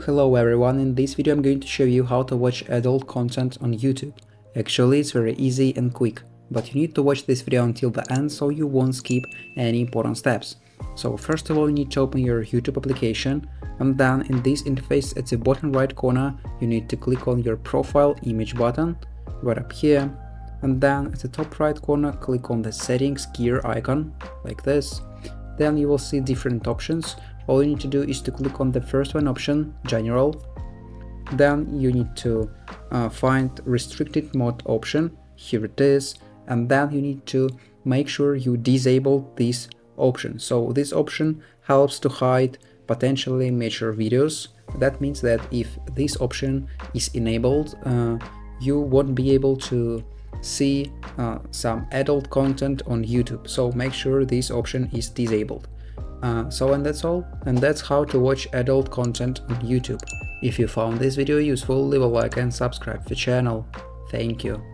Hello everyone, in this video I'm going to show you how to watch adult content on YouTube. Actually, it's very easy and quick, but you need to watch this video until the end so you won't skip any important steps. So first of all, you need to open your YouTube application, and then in this interface at the bottom right corner you need to click on your profile image button right up here, and then at the top right corner click on the settings gear icon like this. Then you will see different options. All you need to do is to click on the first one option, general. Then you need to find restricted mode option, here it is, and then you need to make sure you disable this option. So this option helps to hide potentially mature videos. That means that if this option is enabled, you won't be able to see some adult content on YouTube, so make sure this option is disabled. And that's all, and that's how to watch adult content on YouTube. If you found this video useful, leave a like and subscribe to the channel. Thank you.